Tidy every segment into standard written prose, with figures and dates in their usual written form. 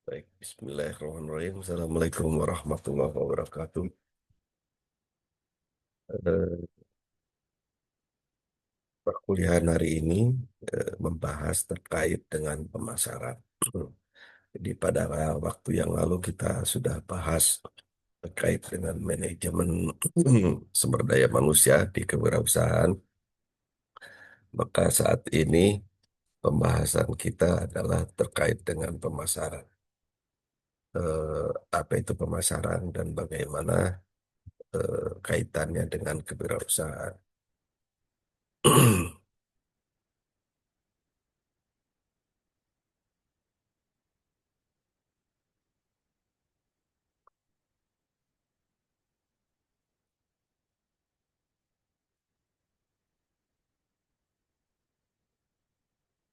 Baik, Bismillahirrahmanirrahim. Assalamualaikum warahmatullahi wabarakatuh. Eh, Perkuliahan hari ini membahas terkait dengan pemasaran. Jadi pada waktu yang lalu kita sudah bahas terkait dengan manajemen sumber daya manusia di kewirausahaan. Maka saat ini pembahasan kita adalah terkait dengan pemasaran. Apa itu pemasaran dan bagaimana kaitannya dengan kewirausahaan.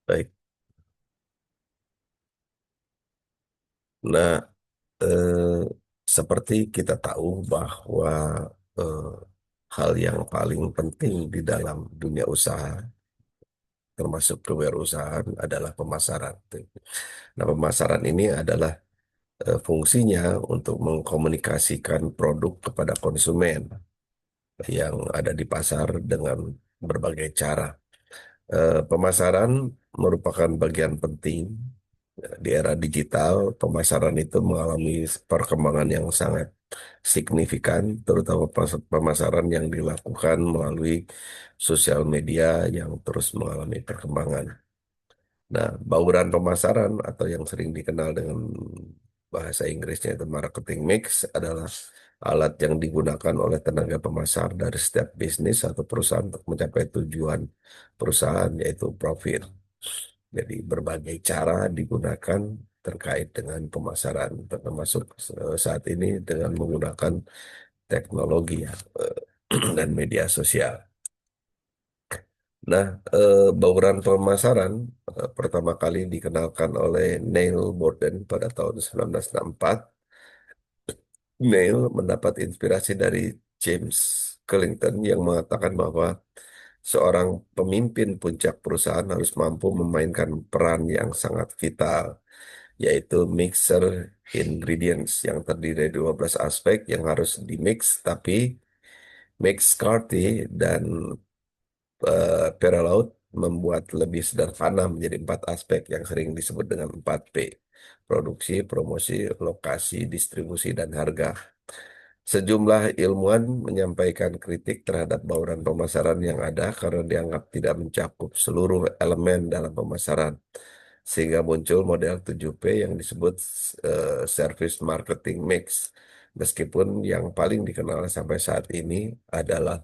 Baik. Nah, eh, seperti kita tahu bahwa eh, hal yang paling penting di dalam dunia usaha, termasuk kewirausahaan, adalah pemasaran. Nah, pemasaran ini adalah fungsinya untuk mengkomunikasikan produk kepada konsumen yang ada di pasar dengan berbagai cara. Pemasaran merupakan bagian penting. Di era digital, pemasaran itu mengalami perkembangan yang sangat signifikan, terutama pemasaran yang dilakukan melalui sosial media yang terus mengalami perkembangan. Nah, bauran pemasaran atau yang sering dikenal dengan bahasa Inggrisnya itu marketing mix adalah alat yang digunakan oleh tenaga pemasar dari setiap bisnis atau perusahaan untuk mencapai tujuan perusahaan yaitu profit. Jadi berbagai cara digunakan terkait dengan pemasaran, termasuk saat ini dengan menggunakan teknologi ya, dan media sosial. Nah, bauran pemasaran pertama kali dikenalkan oleh Neil Borden pada tahun 1964. Neil mendapat inspirasi dari James Clinton yang mengatakan bahwa seorang pemimpin puncak perusahaan harus mampu memainkan peran yang sangat vital, yaitu mixer ingredients yang terdiri dari 12 aspek yang harus dimix, tapi McCarthy dan Peralaut membuat lebih sederhana menjadi 4 aspek yang sering disebut dengan 4P: produksi, promosi, lokasi, distribusi, dan harga. Sejumlah ilmuwan menyampaikan kritik terhadap bauran pemasaran yang ada karena dianggap tidak mencakup seluruh elemen dalam pemasaran. Sehingga muncul model 7P yang disebut Service Marketing Mix. Meskipun yang paling dikenal sampai saat ini adalah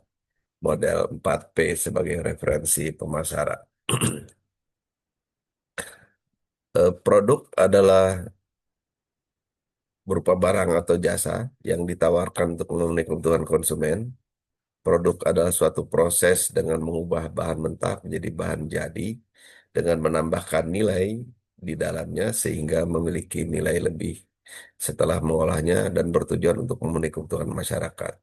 model 4P sebagai referensi pemasaran. Produk adalah berupa barang atau jasa yang ditawarkan untuk memenuhi kebutuhan konsumen. Produk adalah suatu proses dengan mengubah bahan mentah menjadi bahan jadi dengan menambahkan nilai di dalamnya sehingga memiliki nilai lebih setelah mengolahnya dan bertujuan untuk memenuhi kebutuhan masyarakat.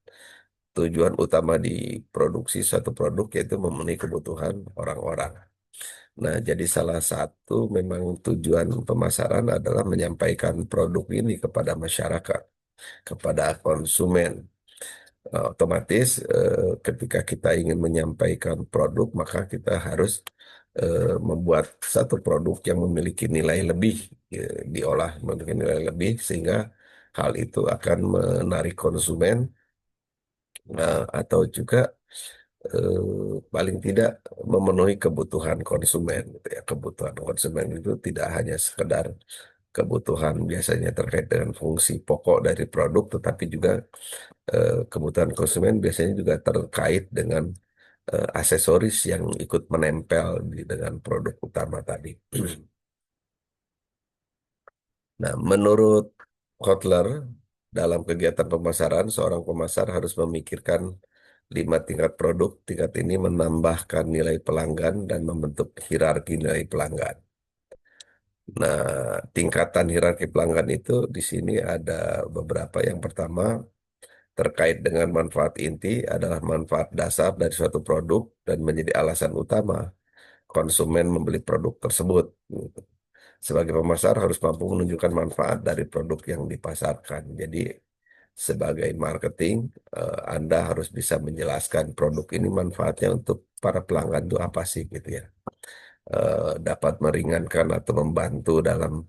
Tujuan utama di produksi suatu produk yaitu memenuhi kebutuhan orang-orang. Nah, jadi salah satu memang tujuan pemasaran adalah menyampaikan produk ini kepada masyarakat, kepada konsumen. Otomatis ketika kita ingin menyampaikan produk, maka kita harus membuat satu produk yang memiliki nilai lebih, diolah memiliki nilai lebih sehingga hal itu akan menarik konsumen, atau juga paling tidak memenuhi kebutuhan konsumen gitu ya. Kebutuhan konsumen itu tidak hanya sekedar kebutuhan biasanya terkait dengan fungsi pokok dari produk, tetapi juga kebutuhan konsumen biasanya juga terkait dengan aksesoris yang ikut menempel dengan produk utama tadi. Nah, menurut Kotler, dalam kegiatan pemasaran, seorang pemasar harus memikirkan 5 tingkat produk. Tingkat ini menambahkan nilai pelanggan dan membentuk hierarki nilai pelanggan. Nah, tingkatan hierarki pelanggan itu di sini ada beberapa. Yang pertama, terkait dengan manfaat inti adalah manfaat dasar dari suatu produk dan menjadi alasan utama konsumen membeli produk tersebut. Sebagai pemasar harus mampu menunjukkan manfaat dari produk yang dipasarkan. Jadi sebagai marketing, Anda harus bisa menjelaskan produk ini manfaatnya untuk para pelanggan itu apa sih gitu ya. Dapat meringankan atau membantu dalam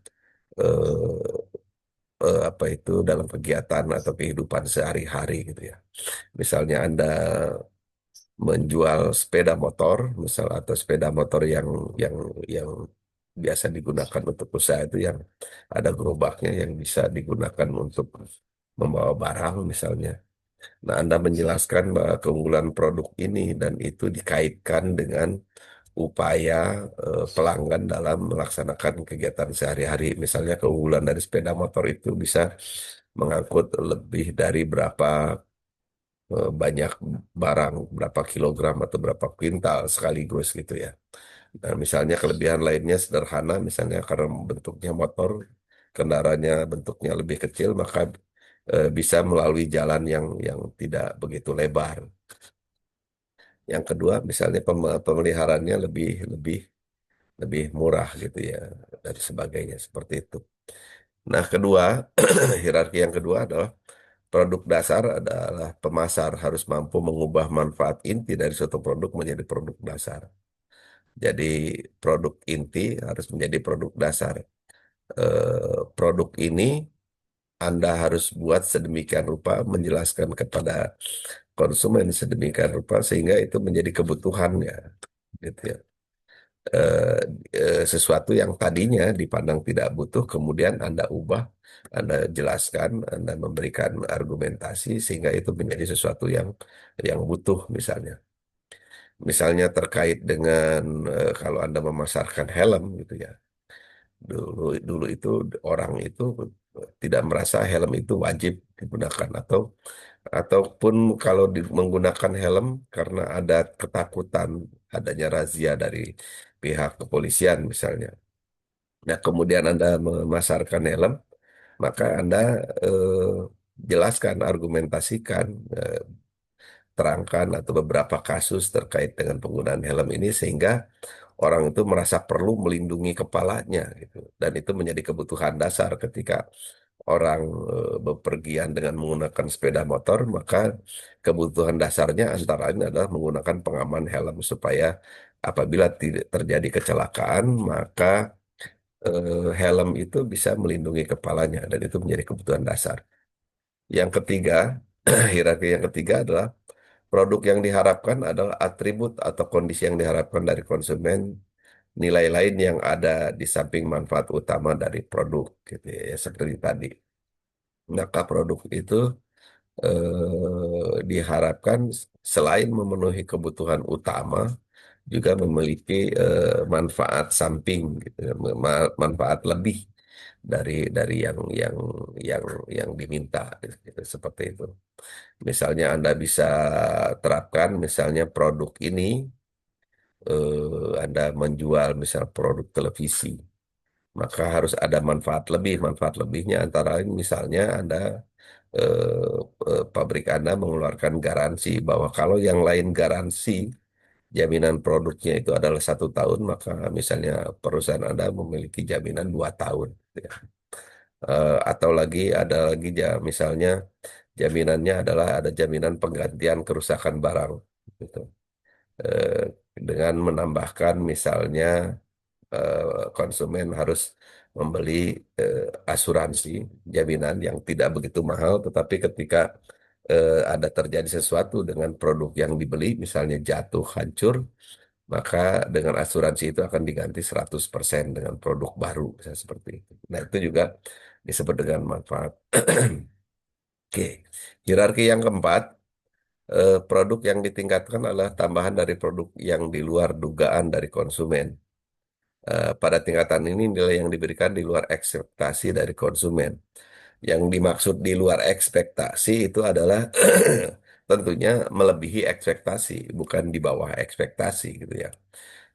apa itu dalam kegiatan atau kehidupan sehari-hari gitu ya. Misalnya Anda menjual sepeda motor, misal atau sepeda motor yang yang biasa digunakan untuk usaha itu yang ada gerobaknya yang bisa digunakan untuk membawa barang misalnya. Nah, Anda menjelaskan bahwa keunggulan produk ini dan itu dikaitkan dengan upaya pelanggan dalam melaksanakan kegiatan sehari-hari. Misalnya keunggulan dari sepeda motor itu bisa mengangkut lebih dari berapa banyak barang, berapa kilogram atau berapa kuintal sekaligus gitu ya. Nah, misalnya kelebihan lainnya sederhana, misalnya karena bentuknya motor, kendaraannya bentuknya lebih kecil, maka bisa melalui jalan yang tidak begitu lebar. Yang kedua, misalnya pemeliharaannya lebih lebih lebih murah gitu ya, dan sebagainya seperti itu. Nah, kedua, hierarki yang kedua adalah produk dasar adalah pemasar harus mampu mengubah manfaat inti dari suatu produk menjadi produk dasar. Jadi produk inti harus menjadi produk dasar. Produk ini Anda harus buat sedemikian rupa, menjelaskan kepada konsumen sedemikian rupa sehingga itu menjadi kebutuhannya, gitu ya. eh, Sesuatu yang tadinya dipandang tidak butuh, kemudian Anda ubah, Anda jelaskan, Anda memberikan argumentasi sehingga itu menjadi sesuatu yang butuh misalnya. Misalnya terkait dengan kalau Anda memasarkan helm gitu ya. Dulu dulu itu orang itu tidak merasa helm itu wajib digunakan ataupun kalau menggunakan helm karena ada ketakutan adanya razia dari pihak kepolisian misalnya. Nah, kemudian Anda memasarkan helm, maka Anda jelaskan, argumentasikan, terangkan atau beberapa kasus terkait dengan penggunaan helm ini sehingga orang itu merasa perlu melindungi kepalanya gitu. Dan itu menjadi kebutuhan dasar ketika orang bepergian dengan menggunakan sepeda motor, maka kebutuhan dasarnya antara lain adalah menggunakan pengaman helm supaya apabila tidak terjadi kecelakaan, maka helm itu bisa melindungi kepalanya dan itu menjadi kebutuhan dasar. Yang ketiga, hierarki yang ketiga adalah produk yang diharapkan adalah atribut atau kondisi yang diharapkan dari konsumen, nilai lain yang ada di samping manfaat utama dari produk gitu ya, seperti tadi. Maka produk itu diharapkan selain memenuhi kebutuhan utama juga memiliki manfaat samping gitu, ya, manfaat lebih dari yang yang diminta gitu, seperti itu. Misalnya Anda bisa terapkan misalnya produk ini Anda menjual misal produk televisi, maka harus ada manfaat lebih. Manfaat lebihnya antara lain misalnya Anda pabrik Anda mengeluarkan garansi bahwa kalau yang lain garansi jaminan produknya itu adalah 1 tahun, maka misalnya perusahaan Anda memiliki jaminan 2 tahun. Ya. Atau lagi ada lagi misalnya jaminannya adalah ada jaminan penggantian kerusakan barang, gitu. Eh, dengan menambahkan misalnya konsumen harus membeli eh, asuransi jaminan yang tidak begitu mahal, tetapi ketika ada terjadi sesuatu dengan produk yang dibeli, misalnya jatuh, hancur, maka dengan asuransi itu akan diganti 100% dengan produk baru, misalnya seperti itu. Nah, itu juga disebut dengan manfaat. Oke, hierarki yang keempat, produk yang ditingkatkan adalah tambahan dari produk yang di luar dugaan dari konsumen. Pada tingkatan ini nilai yang diberikan di luar ekspektasi dari konsumen. Yang dimaksud di luar ekspektasi itu adalah tentunya melebihi ekspektasi, bukan di bawah ekspektasi gitu ya.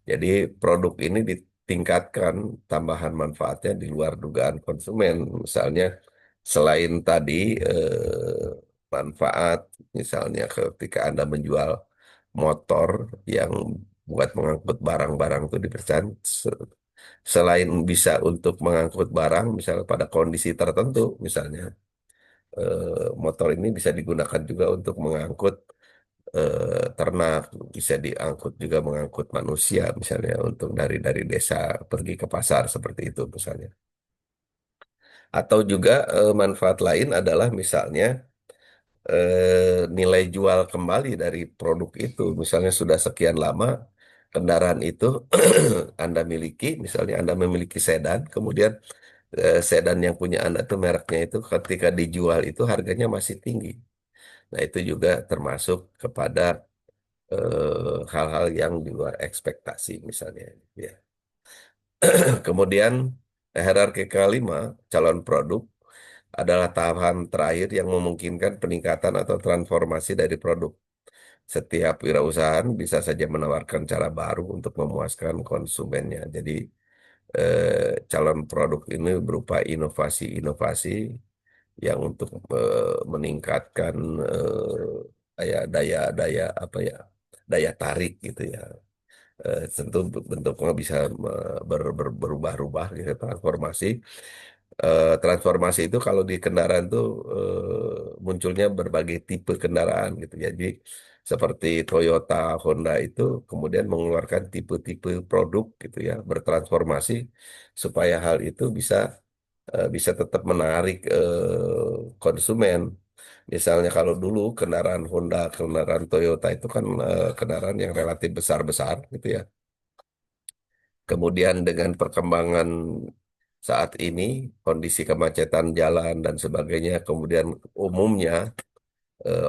Jadi produk ini ditingkatkan tambahan manfaatnya di luar dugaan konsumen. Misalnya selain tadi manfaat, misalnya ketika Anda menjual motor yang buat mengangkut barang-barang itu dipercan, Selain bisa untuk mengangkut barang, misalnya pada kondisi tertentu, misalnya motor ini bisa digunakan juga untuk mengangkut ternak, bisa diangkut juga mengangkut manusia, misalnya untuk dari desa pergi ke pasar seperti itu misalnya. Atau juga manfaat lain adalah misalnya nilai jual kembali dari produk itu. Misalnya sudah sekian lama kendaraan itu Anda miliki, misalnya Anda memiliki sedan, kemudian sedan yang punya Anda itu mereknya itu ketika dijual itu harganya masih tinggi. Nah, itu juga termasuk kepada hal-hal yang di luar ekspektasi misalnya. Ya. Kemudian hierarki kelima, calon produk adalah tahapan terakhir yang memungkinkan peningkatan atau transformasi dari produk. Setiap wirausahaan bisa saja menawarkan cara baru untuk memuaskan konsumennya. Jadi calon produk ini berupa inovasi-inovasi yang untuk meningkatkan daya daya daya apa ya daya tarik gitu ya. Tentu bentuknya bisa berubah-ubah gitu transformasi. Transformasi itu kalau di kendaraan tuh munculnya berbagai tipe kendaraan gitu ya. Jadi seperti Toyota, Honda itu kemudian mengeluarkan tipe-tipe produk gitu ya, bertransformasi supaya hal itu bisa tetap menarik konsumen. Misalnya kalau dulu kendaraan Honda, kendaraan Toyota itu kan kendaraan yang relatif besar-besar gitu ya. Kemudian dengan perkembangan saat ini, kondisi kemacetan jalan dan sebagainya, kemudian umumnya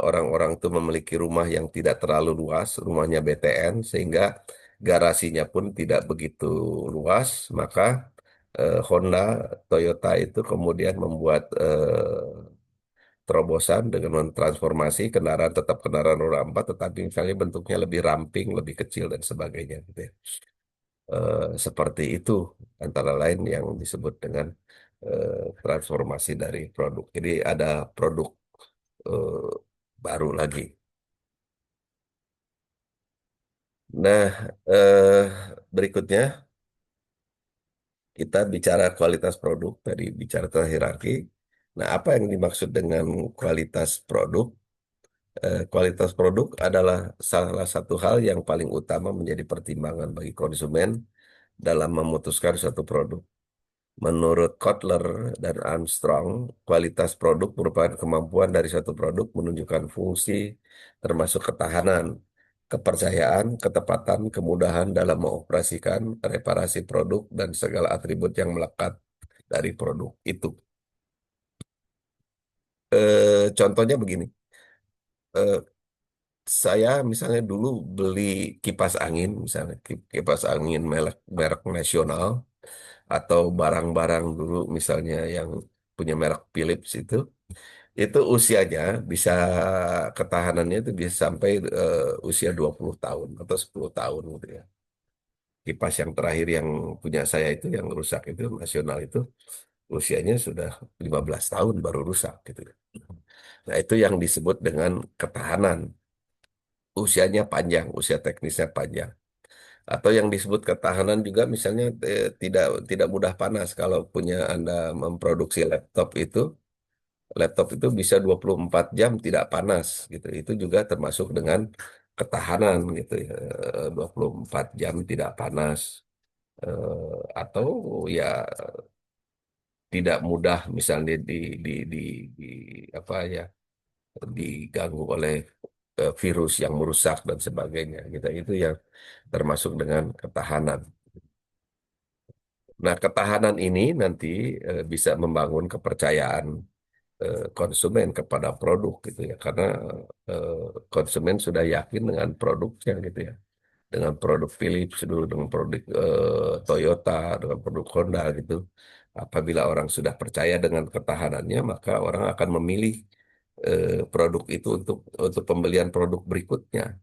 orang-orang itu memiliki rumah yang tidak terlalu luas, rumahnya BTN, sehingga garasinya pun tidak begitu luas, maka Honda, Toyota itu kemudian membuat terobosan dengan mentransformasi kendaraan tetap kendaraan roda empat, tetapi misalnya bentuknya lebih ramping, lebih kecil dan sebagainya gitu ya. Seperti itu antara lain yang disebut dengan transformasi dari produk. Jadi ada produk eh, baru lagi. Nah, eh, berikutnya kita bicara kualitas produk. Tadi bicara tentang hierarki. Nah, apa yang dimaksud dengan kualitas produk? Kualitas produk adalah salah satu hal yang paling utama menjadi pertimbangan bagi konsumen dalam memutuskan suatu produk. Menurut Kotler dan Armstrong, kualitas produk merupakan kemampuan dari suatu produk menunjukkan fungsi, termasuk ketahanan, kepercayaan, ketepatan, kemudahan dalam mengoperasikan, reparasi produk, dan segala atribut yang melekat dari produk itu. Contohnya begini, eh, saya misalnya dulu beli kipas angin, misalnya kipas angin merek, merek nasional, atau barang-barang dulu misalnya yang punya merek Philips itu usianya bisa ketahanannya itu bisa sampai usia 20 tahun atau 10 tahun gitu ya. Kipas yang terakhir yang punya saya itu yang rusak itu nasional itu usianya sudah 15 tahun baru rusak gitu ya. Nah, itu yang disebut dengan ketahanan. Usianya panjang, usia teknisnya panjang. Atau yang disebut ketahanan juga misalnya tidak tidak mudah panas kalau punya Anda memproduksi laptop itu bisa 24 jam tidak panas gitu. Itu juga termasuk dengan ketahanan gitu ya. 24 jam tidak panas. Atau ya tidak mudah misalnya di apa ya diganggu oleh virus yang merusak dan sebagainya gitu. Itu yang termasuk dengan ketahanan. Nah, ketahanan ini nanti bisa membangun kepercayaan konsumen kepada produk gitu ya, karena eh, konsumen sudah yakin dengan produknya gitu ya, dengan produk Philips dulu, dengan produk Toyota, dengan produk Honda gitu. Apabila orang sudah percaya dengan ketahanannya, maka orang akan memilih produk itu untuk pembelian produk berikutnya.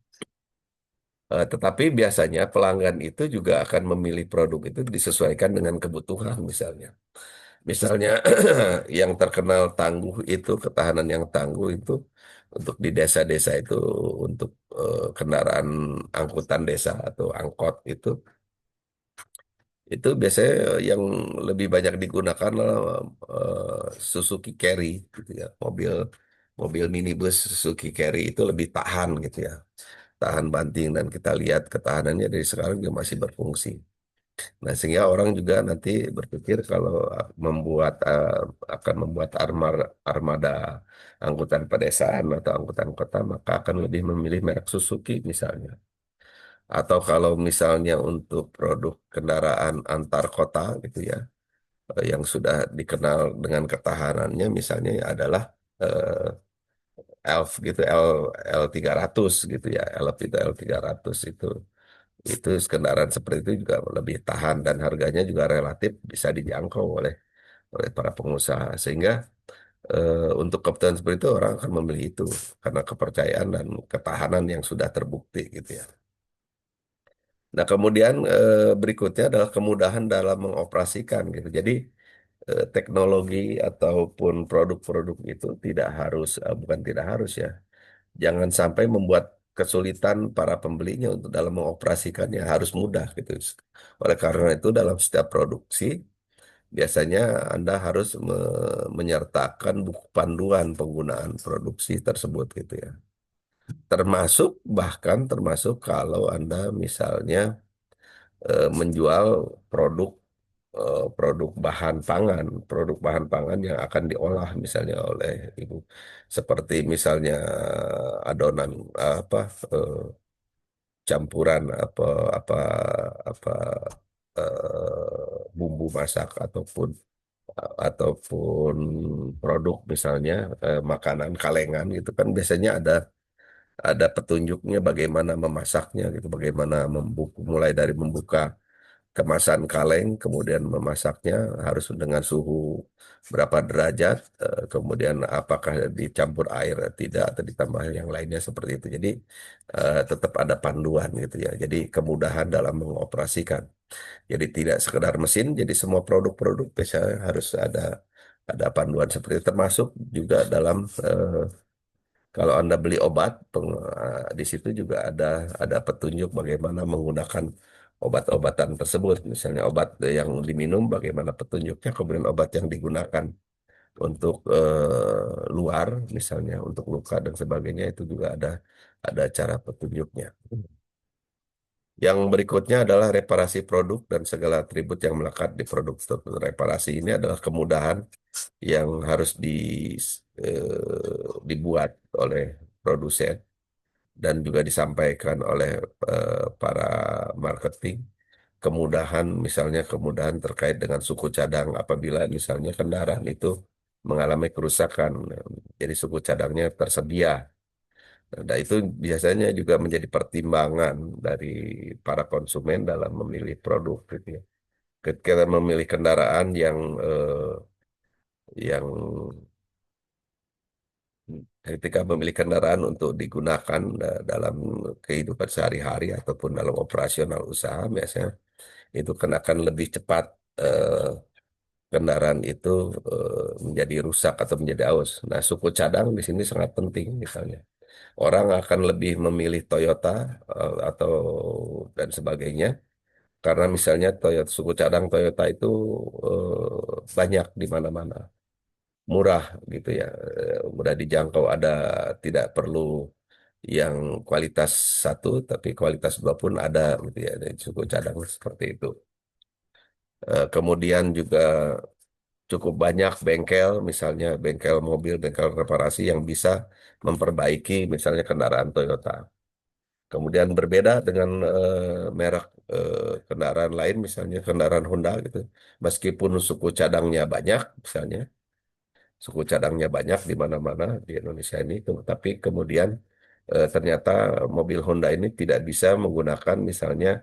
Tetapi biasanya pelanggan itu juga akan memilih produk itu disesuaikan dengan kebutuhan misalnya. Misalnya yang terkenal tangguh itu ketahanan yang tangguh itu untuk di desa-desa itu untuk kendaraan angkutan desa atau angkot Itu biasanya yang lebih banyak digunakan adalah Suzuki Carry gitu ya. Mobil mobil minibus Suzuki Carry itu lebih tahan gitu ya. Tahan banting dan kita lihat ketahanannya dari sekarang juga masih berfungsi. Nah, sehingga orang juga nanti berpikir kalau akan membuat armada angkutan pedesaan atau angkutan kota, maka akan lebih memilih merek Suzuki misalnya. Atau kalau misalnya untuk produk kendaraan antar kota gitu ya, yang sudah dikenal dengan ketahanannya misalnya adalah eh, ELF gitu, L300 gitu ya, ELF itu L300 itu kendaraan seperti itu juga lebih tahan dan harganya juga relatif bisa dijangkau oleh oleh para pengusaha sehingga untuk kebutuhan seperti itu orang akan memilih itu karena kepercayaan dan ketahanan yang sudah terbukti gitu ya. Nah, kemudian berikutnya adalah kemudahan dalam mengoperasikan gitu. Jadi teknologi ataupun produk-produk itu tidak harus, bukan tidak harus ya, jangan sampai membuat kesulitan para pembelinya untuk dalam mengoperasikannya harus mudah gitu. Oleh karena itu dalam setiap produksi biasanya Anda harus menyertakan buku panduan penggunaan produksi tersebut gitu ya. Termasuk kalau Anda misalnya menjual produk produk bahan pangan yang akan diolah misalnya oleh ibu, seperti misalnya adonan apa eh, campuran apa apa bumbu masak ataupun produk misalnya makanan kalengan gitu kan biasanya ada petunjuknya bagaimana memasaknya gitu, bagaimana mulai dari membuka kemasan kaleng, kemudian memasaknya harus dengan suhu berapa derajat, kemudian apakah dicampur air atau tidak, atau ditambah yang lainnya seperti itu. Jadi tetap ada panduan gitu ya. Jadi kemudahan dalam mengoperasikan. Jadi tidak sekedar mesin, jadi semua produk-produk biasanya harus ada panduan seperti itu. Termasuk juga dalam kalau Anda beli obat, di situ juga ada petunjuk bagaimana menggunakan obat-obatan tersebut. Misalnya obat yang diminum, bagaimana petunjuknya, kemudian obat yang digunakan untuk luar, misalnya untuk luka dan sebagainya, itu juga ada cara petunjuknya. Yang berikutnya adalah reparasi produk dan segala atribut yang melekat di produk tersebut. Reparasi ini adalah kemudahan yang harus dibuat oleh produsen dan juga disampaikan oleh para marketing. Kemudahan terkait dengan suku cadang apabila misalnya kendaraan itu mengalami kerusakan. Jadi suku cadangnya tersedia. Nah, itu biasanya juga menjadi pertimbangan dari para konsumen dalam memilih produk gitu ya. Ketika memilih kendaraan yang ketika memilih kendaraan untuk digunakan dalam kehidupan sehari-hari ataupun dalam operasional usaha biasanya itu akan lebih cepat eh, kendaraan itu menjadi rusak atau menjadi aus. Nah, suku cadang di sini sangat penting misalnya. Orang akan lebih memilih Toyota atau dan sebagainya karena misalnya Toyota suku cadang Toyota itu banyak di mana-mana, murah gitu ya, mudah dijangkau, tidak perlu yang kualitas satu tapi kualitas dua pun ada gitu ya dari suku cadang seperti itu. Kemudian juga cukup banyak bengkel, misalnya bengkel mobil, bengkel reparasi yang bisa memperbaiki misalnya kendaraan Toyota. Kemudian berbeda dengan merek kendaraan lain, misalnya kendaraan Honda gitu. Meskipun suku cadangnya banyak, misalnya suku cadangnya banyak di mana-mana di Indonesia ini, tapi kemudian ternyata mobil Honda ini tidak bisa menggunakan misalnya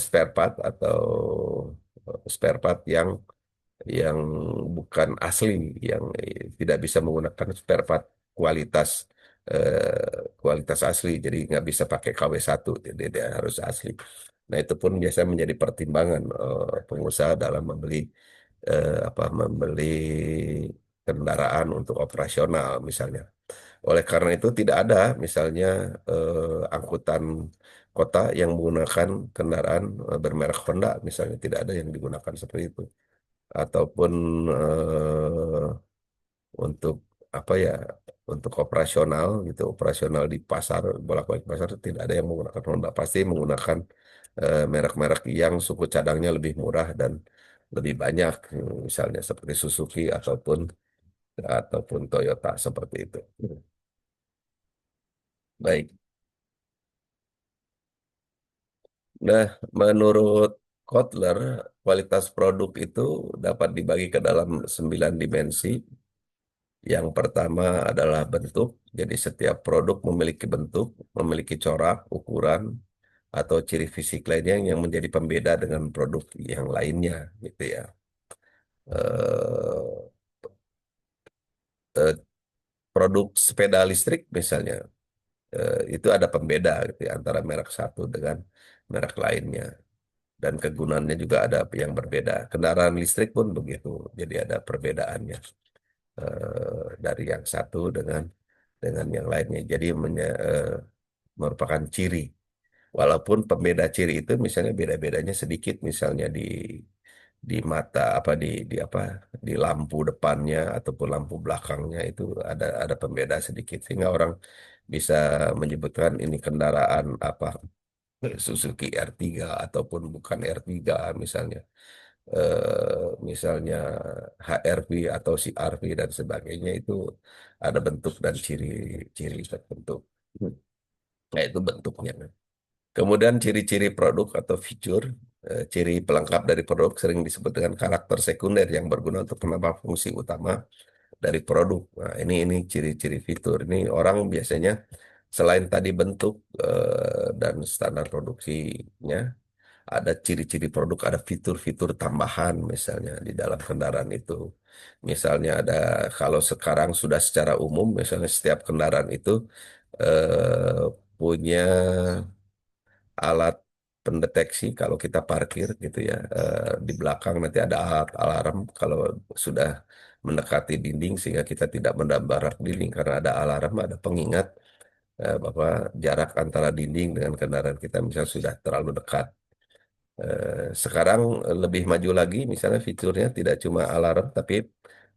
spare part atau spare part yang bukan asli, yang tidak bisa menggunakan spare part kualitas kualitas asli, jadi nggak bisa pakai KW1, jadi dia harus asli. Nah, itu pun biasanya menjadi pertimbangan pengusaha dalam membeli kendaraan untuk operasional misalnya. Oleh karena itu tidak ada misalnya angkutan kota yang menggunakan kendaraan bermerek Honda, misalnya tidak ada yang digunakan seperti itu. Ataupun untuk apa ya, untuk operasional gitu, operasional di pasar, bolak-balik pasar tidak ada yang menggunakan Honda, pasti menggunakan merek-merek yang suku cadangnya lebih murah dan lebih banyak, misalnya seperti Suzuki ataupun Toyota seperti itu. Baik. Nah, menurut Kotler, kualitas produk itu dapat dibagi ke dalam 9 dimensi. Yang pertama adalah bentuk. Jadi setiap produk memiliki bentuk, memiliki corak, ukuran, atau ciri fisik lainnya yang menjadi pembeda dengan produk yang lainnya, gitu ya. Eh, eh, Produk sepeda listrik misalnya, itu ada pembeda gitu ya, antara merek satu dengan merek lainnya. Dan kegunaannya juga ada yang berbeda. Kendaraan listrik pun begitu, jadi ada perbedaannya dari yang satu dengan yang lainnya. Jadi merupakan ciri. Walaupun pembeda ciri itu misalnya beda-bedanya sedikit, misalnya di mata apa di apa di lampu depannya ataupun lampu belakangnya itu ada pembeda sedikit sehingga orang bisa menyebutkan ini kendaraan apa, Suzuki R3 ataupun bukan R3 misalnya. Misalnya HRV atau CRV dan sebagainya itu ada bentuk dan ciri-ciri tertentu. Nah, itu bentuknya. Kemudian ciri-ciri produk atau fitur, ciri pelengkap dari produk sering disebut dengan karakter sekunder yang berguna untuk menambah fungsi utama dari produk. Nah, ini ciri-ciri fitur. Ini orang biasanya selain tadi bentuk dan standar produksinya, ada ciri-ciri produk, ada fitur-fitur tambahan misalnya di dalam kendaraan itu. Misalnya ada, kalau sekarang sudah secara umum, misalnya setiap kendaraan itu punya alat pendeteksi kalau kita parkir gitu ya. Di belakang nanti ada alat alarm kalau sudah mendekati dinding sehingga kita tidak menabrak dinding karena ada alarm, ada pengingat bahwa jarak antara dinding dengan kendaraan kita misalnya sudah terlalu dekat. Sekarang lebih maju lagi, misalnya fiturnya tidak cuma alarm, tapi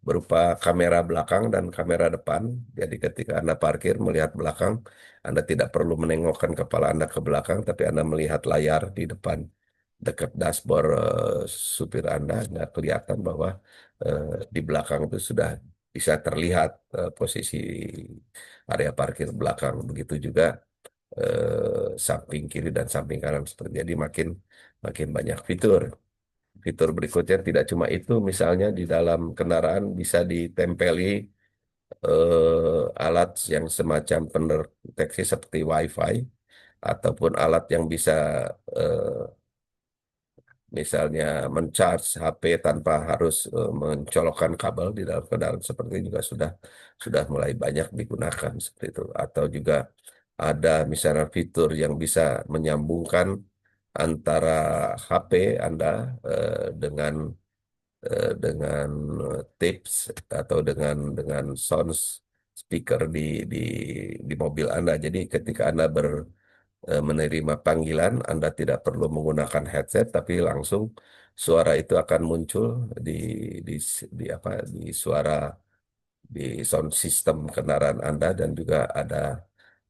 berupa kamera belakang dan kamera depan. Jadi ketika Anda parkir melihat belakang, Anda tidak perlu menengokkan kepala Anda ke belakang, tapi Anda melihat layar di depan dekat dashboard supir Anda, nggak kelihatan bahwa eh, di belakang itu sudah bisa terlihat posisi area parkir belakang. Begitu juga samping kiri dan samping kanan seperti jadi makin makin banyak fitur. Fitur berikutnya tidak cuma itu, misalnya di dalam kendaraan bisa ditempeli alat yang semacam pendeteksi seperti WiFi ataupun alat yang bisa eh, misalnya mencharge HP tanpa harus mencolokkan kabel di dalam kendaraan seperti itu juga sudah mulai banyak digunakan seperti itu. Atau juga ada misalnya fitur yang bisa menyambungkan antara HP Anda dengan tips atau dengan sound speaker di mobil Anda. Jadi ketika Anda menerima panggilan, Anda tidak perlu menggunakan headset, tapi langsung suara itu akan muncul di di di apa di suara di sound system kendaraan Anda dan juga ada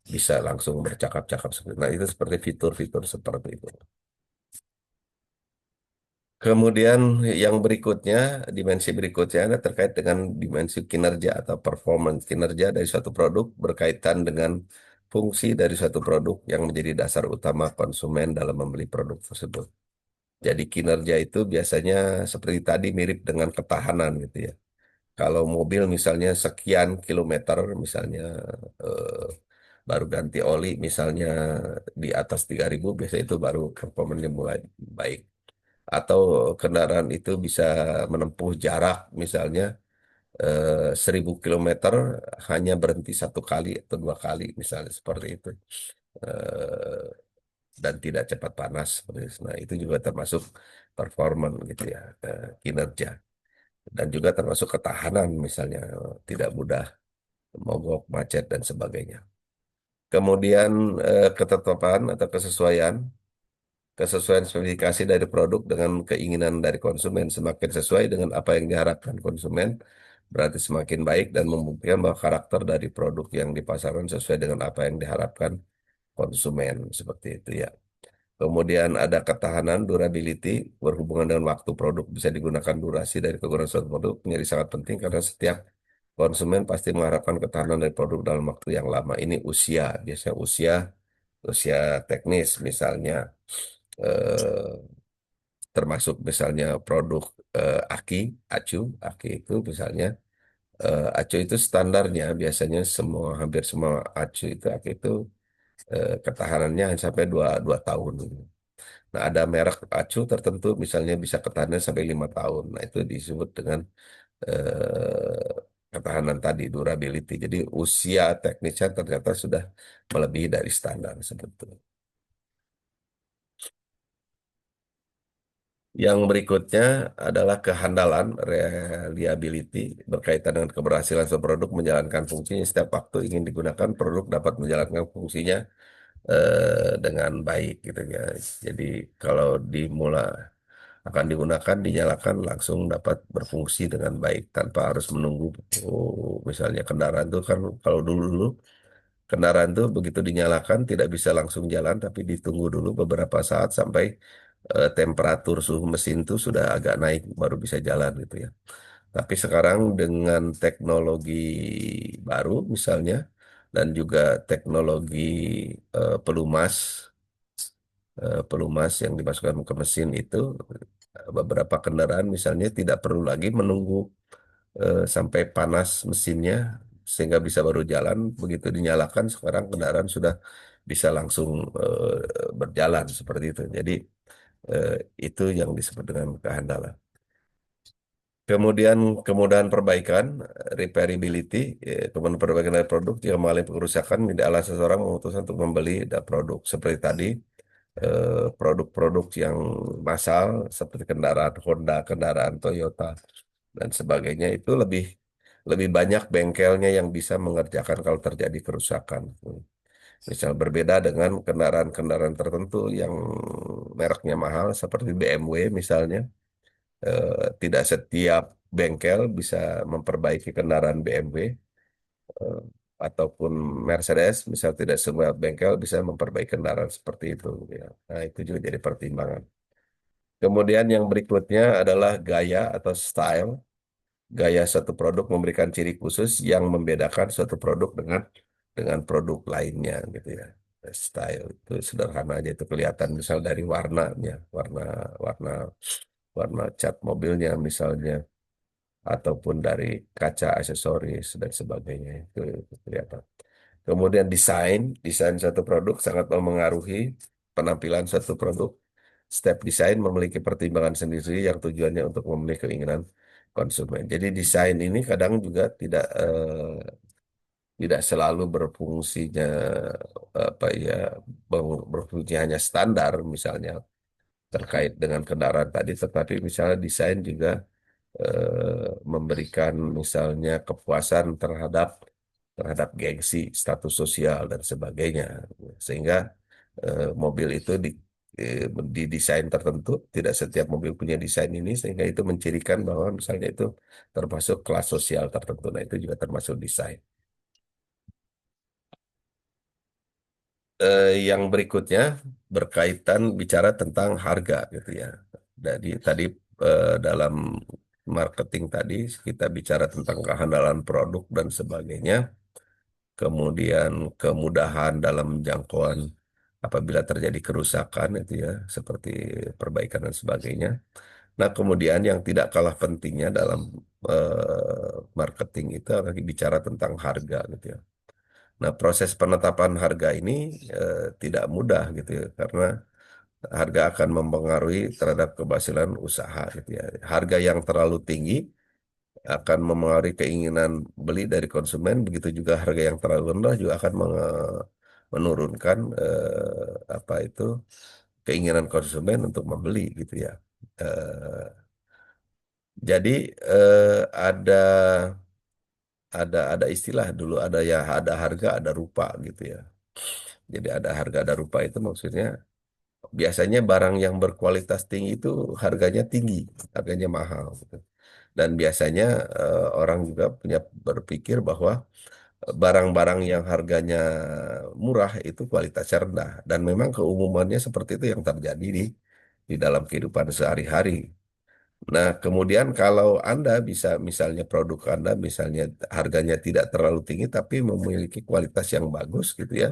bisa langsung bercakap-cakap seperti. Nah, itu seperti fitur-fitur seperti itu. Kemudian yang berikutnya, dimensi berikutnya adalah terkait dengan dimensi kinerja atau performance. Kinerja dari suatu produk berkaitan dengan fungsi dari suatu produk yang menjadi dasar utama konsumen dalam membeli produk tersebut. Jadi kinerja itu biasanya seperti tadi mirip dengan ketahanan gitu ya. Kalau mobil misalnya sekian kilometer misalnya eh, baru ganti oli misalnya di atas 3.000 biasanya itu baru performanya mulai baik. Atau kendaraan itu bisa menempuh jarak misalnya 1.000 kilometer hanya berhenti satu kali atau dua kali misalnya seperti itu. Eh, dan tidak cepat panas seperti itu. Nah, itu juga termasuk performance gitu ya, kinerja. Dan juga termasuk ketahanan misalnya tidak mudah mogok, macet dan sebagainya. Kemudian ketetapan atau kesesuaian spesifikasi dari produk dengan keinginan dari konsumen semakin sesuai dengan apa yang diharapkan konsumen, berarti semakin baik dan membuktikan bahwa karakter dari produk yang dipasarkan sesuai dengan apa yang diharapkan konsumen seperti itu ya. Kemudian ada ketahanan, durability, berhubungan dengan waktu produk bisa digunakan, durasi dari kegunaan suatu produk menjadi sangat penting karena setiap konsumen pasti mengharapkan ketahanan dari produk dalam waktu yang lama. Ini usia, biasanya usia teknis misalnya, eh, termasuk misalnya produk aki, aki itu misalnya, acu itu standarnya biasanya hampir semua acu itu aki itu ketahanannya hanya sampai dua tahun. Nah, ada merek acu tertentu misalnya bisa ketahanan sampai 5 tahun. Nah, itu disebut dengan ketahanan tadi, durability. Jadi usia teknisnya ternyata sudah melebihi dari standar sebetulnya. Yang berikutnya adalah kehandalan, reliability, berkaitan dengan keberhasilan sebuah produk menjalankan fungsinya setiap waktu ingin digunakan, produk dapat menjalankan fungsinya dengan baik gitu ya. Jadi kalau dimulai akan digunakan, dinyalakan langsung dapat berfungsi dengan baik tanpa harus menunggu. Misalnya kendaraan itu kan kalau dulu-dulu kendaraan itu begitu dinyalakan tidak bisa langsung jalan tapi ditunggu dulu beberapa saat sampai temperatur suhu mesin itu sudah agak naik baru bisa jalan gitu ya. Tapi sekarang dengan teknologi baru misalnya dan juga teknologi pelumas pelumas yang dimasukkan ke mesin itu, beberapa kendaraan misalnya tidak perlu lagi menunggu sampai panas mesinnya sehingga bisa baru jalan. Begitu dinyalakan sekarang kendaraan sudah bisa langsung berjalan seperti itu. Jadi eh, itu yang disebut dengan kehandalan. Kemudian kemudahan perbaikan, repairability, kemudahan perbaikan dari produk jika mengalami kerusakan tidaklah seseorang memutuskan untuk membeli produk seperti tadi, produk-produk yang massal seperti kendaraan Honda, kendaraan Toyota dan sebagainya itu lebih lebih banyak bengkelnya yang bisa mengerjakan kalau terjadi kerusakan. Misal berbeda dengan kendaraan-kendaraan tertentu yang mereknya mahal seperti BMW misalnya, tidak setiap bengkel bisa memperbaiki kendaraan BMW, eh, ataupun Mercedes, misal tidak semua bengkel bisa memperbaiki kendaraan seperti itu ya. Nah, itu juga jadi pertimbangan. Kemudian yang berikutnya adalah gaya atau style. Gaya suatu produk memberikan ciri khusus yang membedakan suatu produk dengan produk lainnya gitu ya. Style itu sederhana aja itu kelihatan misal dari warnanya, warna warna warna cat mobilnya misalnya ataupun dari kaca aksesoris dan sebagainya itu kelihatan. Kemudian desain suatu produk sangat memengaruhi penampilan suatu produk. Setiap desain memiliki pertimbangan sendiri yang tujuannya untuk memenuhi keinginan konsumen. Jadi desain ini kadang juga tidak selalu berfungsinya apa ya berfungsi hanya standar misalnya terkait dengan kendaraan tadi, tetapi misalnya desain juga memberikan misalnya kepuasan terhadap terhadap gengsi, status sosial dan sebagainya. Sehingga mobil itu di desain tertentu, tidak setiap mobil punya desain ini, sehingga itu mencirikan bahwa misalnya itu termasuk kelas sosial tertentu. Nah, itu juga termasuk desain. Yang berikutnya berkaitan bicara tentang harga gitu ya. Jadi tadi dalam marketing tadi kita bicara tentang kehandalan produk dan sebagainya, kemudian kemudahan dalam jangkauan apabila terjadi kerusakan itu ya, seperti perbaikan dan sebagainya. Nah, kemudian yang tidak kalah pentingnya dalam marketing itu adalah bicara tentang harga gitu ya. Nah, proses penetapan harga ini tidak mudah gitu ya, karena harga akan mempengaruhi terhadap keberhasilan usaha gitu ya. Harga yang terlalu tinggi akan mempengaruhi keinginan beli dari konsumen, begitu juga harga yang terlalu rendah juga akan menurunkan apa itu keinginan konsumen untuk membeli gitu ya. Eh, jadi ada istilah dulu ada ya ada harga ada rupa gitu ya. Jadi ada harga ada rupa itu maksudnya biasanya barang yang berkualitas tinggi itu harganya tinggi, harganya mahal, gitu. Dan biasanya orang juga punya berpikir bahwa barang-barang yang harganya murah itu kualitasnya rendah. Dan memang keumumannya seperti itu yang terjadi di dalam kehidupan sehari-hari. Nah, kemudian kalau Anda bisa misalnya produk Anda misalnya harganya tidak terlalu tinggi tapi memiliki kualitas yang bagus gitu ya.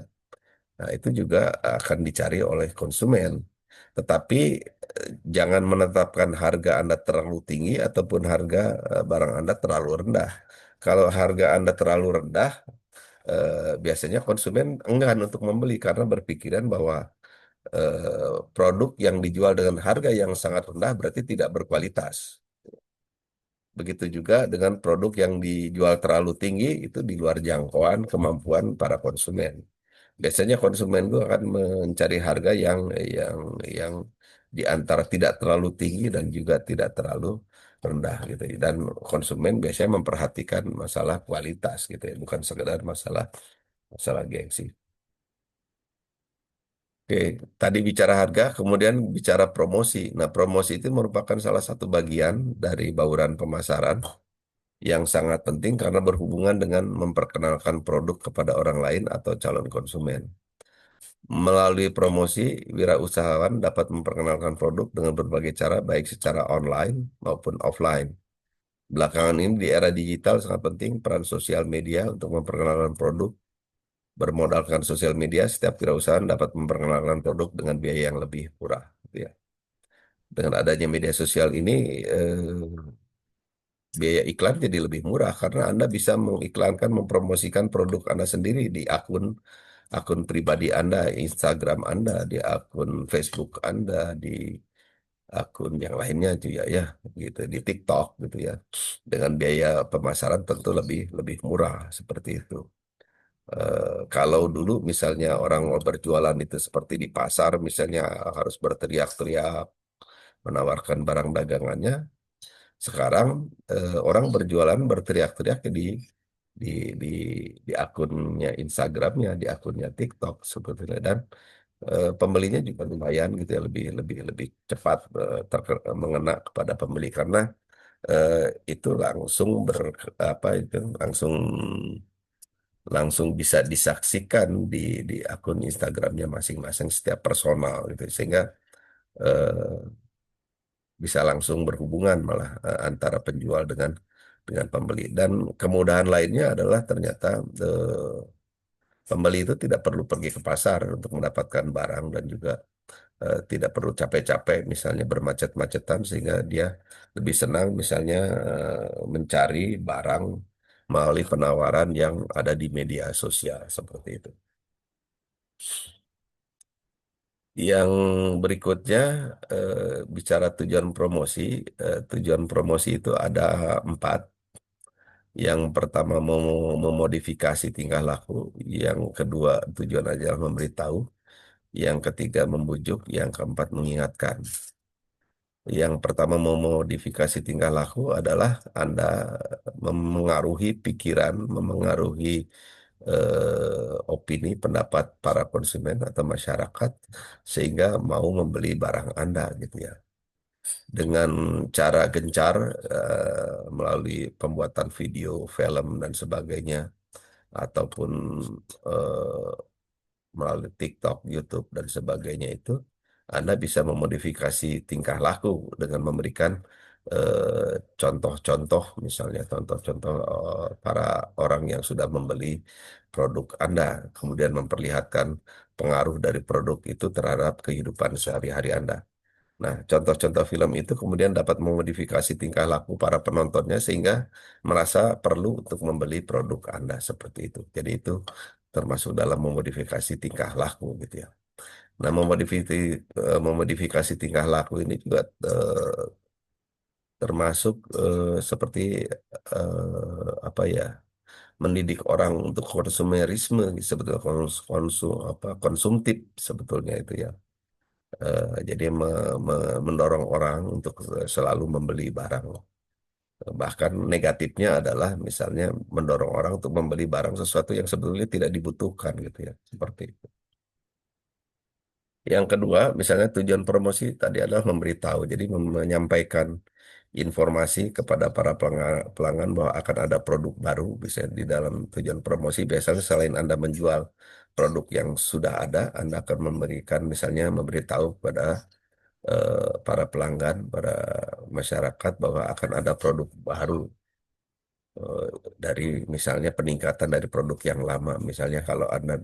Nah, itu juga akan dicari oleh konsumen. Tetapi jangan menetapkan harga Anda terlalu tinggi ataupun harga barang Anda terlalu rendah. Kalau harga Anda terlalu rendah, biasanya konsumen enggan untuk membeli karena berpikiran bahwa produk yang dijual dengan harga yang sangat rendah berarti tidak berkualitas. Begitu juga dengan produk yang dijual terlalu tinggi itu di luar jangkauan kemampuan para konsumen. Biasanya konsumen itu akan mencari harga yang di antara tidak terlalu tinggi dan juga tidak terlalu rendah gitu. Dan konsumen biasanya memperhatikan masalah kualitas gitu ya, bukan sekedar masalah masalah gengsi. Oke, tadi bicara harga, kemudian bicara promosi. Nah, promosi itu merupakan salah satu bagian dari bauran pemasaran yang sangat penting karena berhubungan dengan memperkenalkan produk kepada orang lain atau calon konsumen. Melalui promosi, wirausahawan dapat memperkenalkan produk dengan berbagai cara, baik secara online maupun offline. Belakangan ini di era digital sangat penting peran sosial media untuk memperkenalkan produk. Bermodalkan sosial media, setiap wirausahawan dapat memperkenalkan produk dengan biaya yang lebih murah, gitu ya. Dengan adanya media sosial ini, biaya iklan jadi lebih murah karena Anda bisa mengiklankan, mempromosikan produk Anda sendiri di akun akun pribadi Anda, Instagram Anda, di akun Facebook Anda, di akun yang lainnya juga ya, gitu, di TikTok gitu ya. Dengan biaya pemasaran tentu lebih lebih murah seperti itu. Kalau dulu misalnya orang mau berjualan itu seperti di pasar, misalnya harus berteriak-teriak menawarkan barang dagangannya. Sekarang orang berjualan berteriak-teriak di di di akunnya Instagramnya, di akunnya TikTok sebetulnya dan pembelinya juga lumayan gitu ya lebih lebih lebih cepat mengena kepada pembeli karena eh, itu langsung apa itu langsung langsung bisa disaksikan di akun Instagramnya masing-masing setiap personal gitu sehingga eh, bisa langsung berhubungan malah antara penjual dengan pembeli dan kemudahan lainnya adalah ternyata pembeli itu tidak perlu pergi ke pasar untuk mendapatkan barang dan juga tidak perlu capek-capek misalnya bermacet-macetan sehingga dia lebih senang misalnya mencari barang melalui penawaran yang ada di media sosial seperti itu. Yang berikutnya bicara tujuan promosi. Tujuan promosi itu ada 4. Yang pertama memodifikasi tingkah laku, yang kedua tujuan adalah memberitahu, yang ketiga membujuk, yang keempat mengingatkan. Yang pertama memodifikasi tingkah laku adalah Anda memengaruhi pikiran, memengaruhi opini, pendapat para konsumen atau masyarakat sehingga mau membeli barang Anda gitu ya. Dengan cara gencar melalui pembuatan video, film dan sebagainya ataupun eh, melalui TikTok, YouTube dan sebagainya itu Anda bisa memodifikasi tingkah laku dengan memberikan contoh-contoh misalnya contoh-contoh para orang yang sudah membeli produk Anda kemudian memperlihatkan pengaruh dari produk itu terhadap kehidupan sehari-hari Anda. Nah, contoh-contoh film itu kemudian dapat memodifikasi tingkah laku para penontonnya sehingga merasa perlu untuk membeli produk Anda seperti itu. Jadi itu termasuk dalam memodifikasi tingkah laku gitu ya. Nah, memodifikasi tingkah laku ini juga termasuk seperti apa ya? Mendidik orang untuk konsumerisme sebetulnya konsumtif sebetulnya itu ya. Jadi mendorong orang untuk selalu membeli barang. Bahkan negatifnya adalah misalnya mendorong orang untuk membeli barang sesuatu yang sebetulnya tidak dibutuhkan gitu ya, seperti itu. Yang kedua, misalnya tujuan promosi tadi adalah memberitahu, jadi menyampaikan informasi kepada para pelanggan bahwa akan ada produk baru. Bisa di dalam tujuan promosi, biasanya selain Anda menjual produk yang sudah ada, Anda akan memberikan misalnya memberitahu kepada para pelanggan, para masyarakat bahwa akan ada produk baru eh, dari misalnya peningkatan dari produk yang lama. Misalnya kalau Anda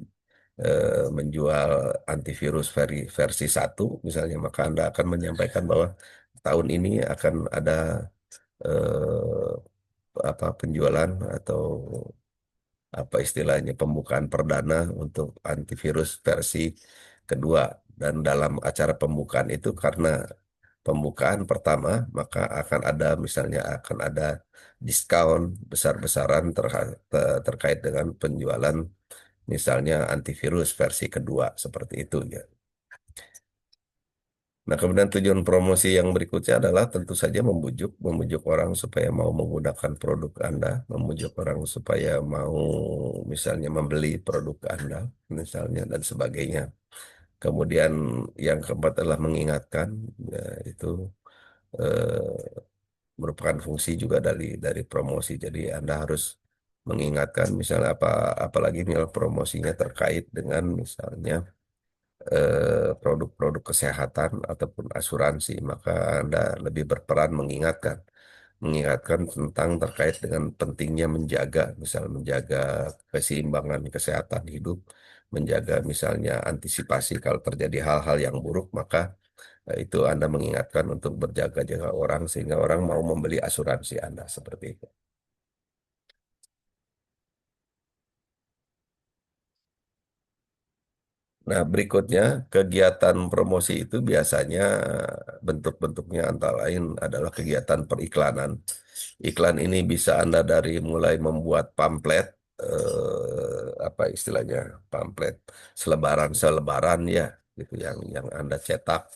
menjual antivirus versi 1 misalnya, maka Anda akan menyampaikan bahwa tahun ini akan ada eh, apa penjualan atau apa istilahnya pembukaan perdana untuk antivirus versi kedua, dan dalam acara pembukaan itu karena pembukaan pertama maka akan ada misalnya akan ada diskon besar-besaran terkait dengan penjualan misalnya antivirus versi kedua seperti itu ya. Nah, kemudian tujuan promosi yang berikutnya adalah tentu saja membujuk membujuk orang supaya mau menggunakan produk Anda, membujuk orang supaya mau misalnya membeli produk Anda misalnya dan sebagainya. Kemudian yang keempat adalah mengingatkan, ya, itu eh, merupakan fungsi juga dari promosi. Jadi Anda harus mengingatkan misalnya apalagi nilai promosinya terkait dengan misalnya produk-produk kesehatan ataupun asuransi, maka Anda lebih berperan mengingatkan tentang terkait dengan pentingnya menjaga, misalnya menjaga keseimbangan kesehatan hidup, menjaga misalnya antisipasi kalau terjadi hal-hal yang buruk, maka itu Anda mengingatkan untuk berjaga-jaga orang sehingga orang mau membeli asuransi Anda seperti itu. Nah, berikutnya kegiatan promosi itu biasanya bentuk-bentuknya antara lain adalah kegiatan periklanan. Iklan ini bisa Anda dari mulai membuat pamflet, apa istilahnya, pamflet selebaran-selebaran ya, gitu yang Anda cetak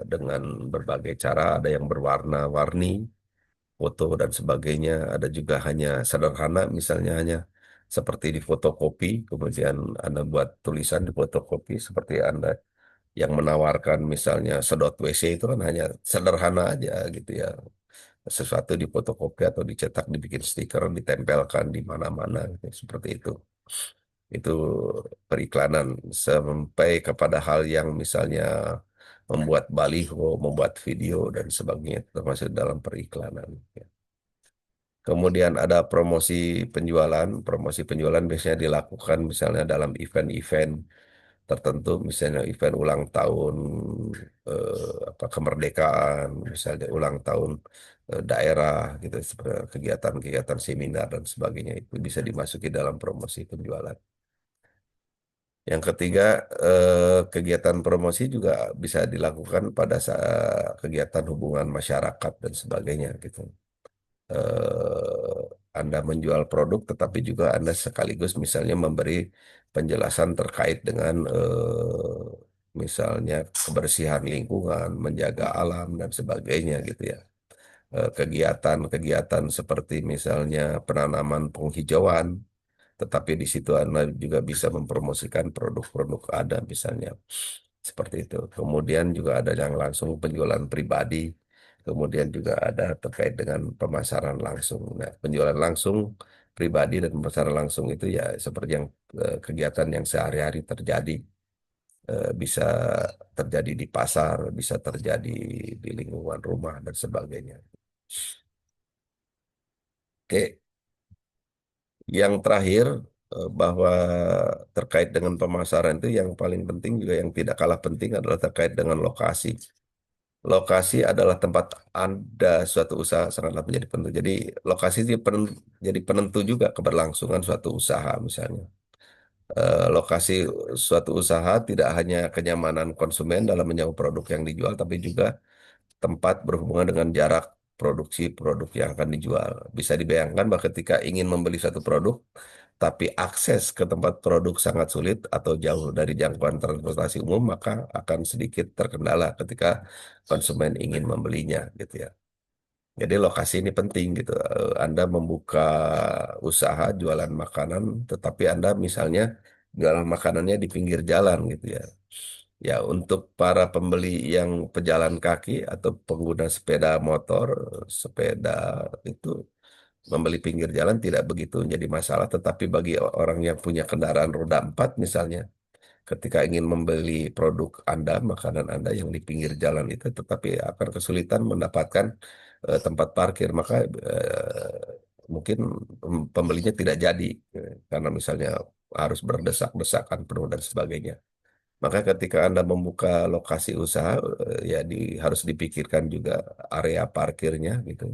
dengan berbagai cara. Ada yang berwarna-warni, foto dan sebagainya. Ada juga hanya sederhana, misalnya hanya seperti di fotokopi, kemudian Anda buat tulisan di fotokopi seperti Anda yang menawarkan misalnya sedot WC itu kan hanya sederhana aja gitu ya. Sesuatu di fotokopi atau dicetak, dibikin stiker, ditempelkan di mana-mana gitu, seperti itu. Itu periklanan sampai kepada hal yang misalnya membuat baliho, membuat video dan sebagainya termasuk dalam periklanan. Kemudian ada promosi penjualan. Promosi penjualan biasanya dilakukan misalnya dalam event-event tertentu, misalnya event ulang tahun apa kemerdekaan, misalnya ulang tahun daerah gitu, seperti kegiatan-kegiatan seminar dan sebagainya itu bisa dimasuki dalam promosi penjualan. Yang ketiga, kegiatan promosi juga bisa dilakukan pada saat kegiatan hubungan masyarakat dan sebagainya gitu. Anda menjual produk, tetapi juga Anda sekaligus misalnya memberi penjelasan terkait dengan misalnya kebersihan lingkungan, menjaga alam dan sebagainya gitu ya. Kegiatan-kegiatan seperti misalnya penanaman penghijauan, tetapi di situ Anda juga bisa mempromosikan produk-produk ada misalnya seperti itu. Kemudian juga ada yang langsung penjualan pribadi, kemudian juga ada terkait dengan pemasaran langsung. Nah, penjualan langsung pribadi dan pemasaran langsung itu ya seperti yang kegiatan yang sehari-hari terjadi. Bisa terjadi di pasar, bisa terjadi di lingkungan rumah dan sebagainya. Oke, yang terakhir bahwa terkait dengan pemasaran itu yang paling penting juga yang tidak kalah penting adalah terkait dengan lokasi. Lokasi adalah tempat Anda suatu usaha sangatlah menjadi penentu. Jadi lokasi itu jadi penentu juga keberlangsungan suatu usaha misalnya. Lokasi suatu usaha tidak hanya kenyamanan konsumen dalam menyamu produk yang dijual, tapi juga tempat berhubungan dengan jarak produksi produk yang akan dijual. Bisa dibayangkan bahwa ketika ingin membeli satu produk, tapi akses ke tempat produk sangat sulit atau jauh dari jangkauan transportasi umum, maka akan sedikit terkendala ketika konsumen ingin membelinya, gitu ya. Jadi lokasi ini penting gitu. Anda membuka usaha jualan makanan, tetapi Anda misalnya jualan makanannya di pinggir jalan gitu ya. Ya, untuk para pembeli yang pejalan kaki atau pengguna sepeda motor, sepeda itu membeli pinggir jalan tidak begitu jadi masalah, tetapi bagi orang yang punya kendaraan roda empat misalnya, ketika ingin membeli produk Anda, makanan Anda yang di pinggir jalan itu, tetapi akan kesulitan mendapatkan tempat parkir, maka mungkin pembelinya tidak jadi karena misalnya harus berdesak-desakan penuh dan sebagainya. Maka ketika Anda membuka lokasi usaha, ya harus dipikirkan juga area parkirnya gitu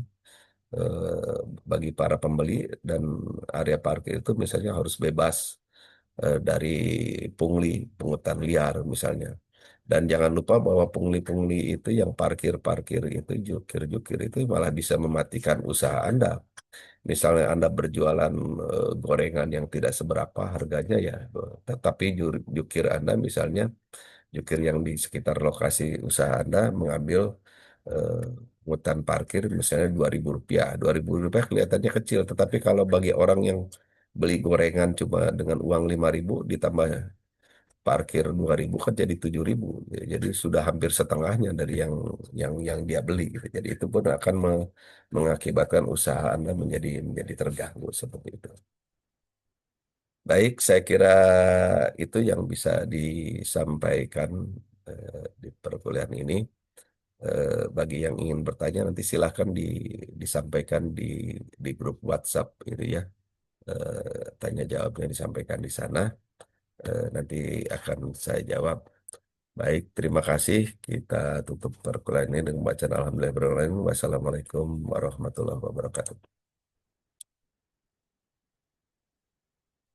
bagi para pembeli, dan area parkir itu misalnya harus bebas dari pungli, pungutan liar misalnya. Dan jangan lupa bahwa pungli-pungli itu yang parkir-parkir itu, jukir-jukir itu malah bisa mematikan usaha Anda. Misalnya Anda berjualan gorengan yang tidak seberapa harganya ya, tetapi jukir Anda misalnya, jukir yang di sekitar lokasi usaha Anda mengambil eh, pungutan parkir misalnya Rp2.000. Rp2.000 kelihatannya kecil, tetapi kalau bagi orang yang beli gorengan cuma dengan uang 5.000 ditambah parkir 2.000 kan jadi 7.000. Jadi sudah hampir setengahnya dari yang dia beli gitu. Jadi itu pun akan mengakibatkan usaha Anda menjadi terganggu seperti itu. Baik, saya kira itu yang bisa disampaikan di perkuliahan ini. Bagi yang ingin bertanya nanti silahkan disampaikan di grup WhatsApp itu ya. Tanya jawabnya disampaikan di sana. Nanti akan saya jawab. Baik, terima kasih. Kita tutup perkuliahan ini dengan bacaan Alhamdulillah. Wassalamualaikum warahmatullahi wabarakatuh.